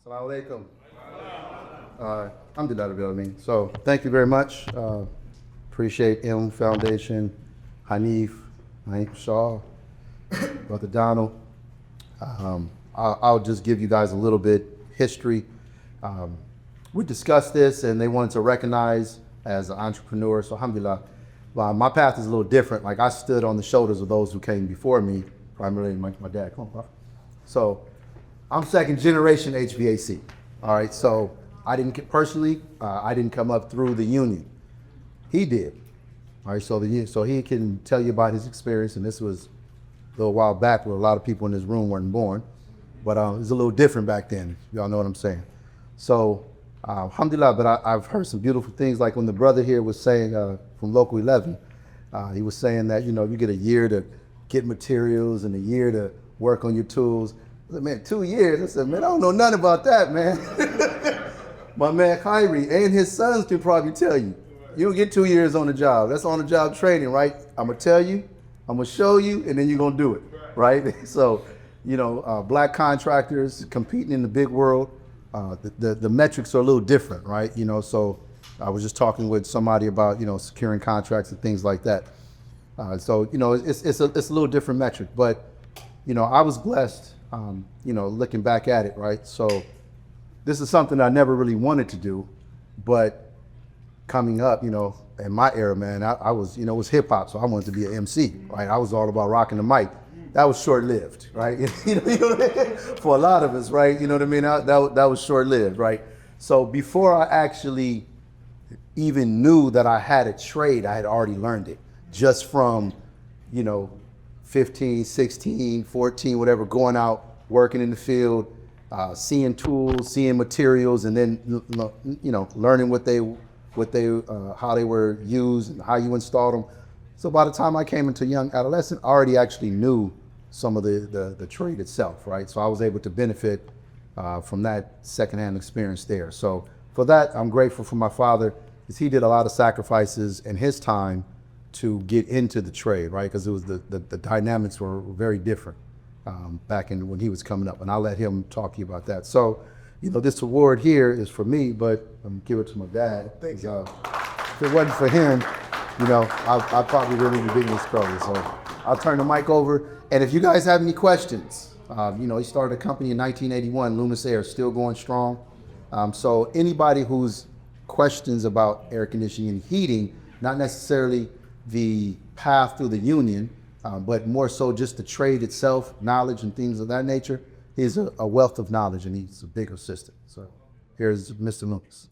Assalamu alaikum. Alhamdulillah. So thank you very much. Appreciate M Foundation, Hanif Shaw, Brother Donald. I'll just give you guys a little bit history. We discussed this and they wanted to recognize as an entrepreneur. So alhamdulillah, my path is a little different. Like I stood on the shoulders of those who came before me, primarily my dad. Come on, bro. So I'm second generation HVAC. All right, so I didn't come up through the union. He did. All right, so he can tell you about his experience, and this was a little while back where a lot of people in this room weren't born, but it was a little different back then. Y'all know what I'm saying. So alhamdulillah, but I've heard some beautiful things, like when the brother here was saying from Local 11, he was saying that, you get a year to get materials and a year to work on your tools. I said, man, 2 years? I said, man, I don't know nothing about that, man. My man Kyrie and his sons can probably tell you. You don't get 2 years on the job. That's on the job training, right? I'm gonna tell you, I'm gonna show you, and then you're gonna do it, right? So, black contractors competing in the big world, the metrics are a little different, right? So I was just talking with somebody about, securing contracts and things like that. It's a little different metric, but, I was blessed, looking back at it, right? So this is something I never really wanted to do, but coming up, in my era, man, I was, it was hip hop, so I wanted to be an MC, right? I was all about rocking the mic. That was short-lived, right? For a lot of us, right? You know what I mean? That was short-lived, right? So before I actually even knew that I had a trade, I had already learned it just from, 15, 16, 14, whatever, going out, working in the field, seeing tools, seeing materials, and then, learning how they were used and how you installed them. So by the time I came into young adolescent, I already actually knew some of the trade itself, right? So I was able to benefit from that secondhand experience there. So for that, I'm grateful for my father, because he did a lot of sacrifices in his time to get into the trade, right? Because it was the dynamics were very different back in when he was coming up, and I'll let him talk to you about that. So, this award here is for me, but I'm gonna give it to my dad. Thank you. If it wasn't for him, I probably wouldn't be in this struggle. So I'll turn the mic over, and if you guys have any questions, he started a company in 1981, Lumas Air, still going strong. So anybody who's questions about air conditioning and heating, not necessarily the path through the union, but more so just the trade itself, knowledge and things of that nature, he's a wealth of knowledge and he's a big assistant. So here's Mr. Lumas.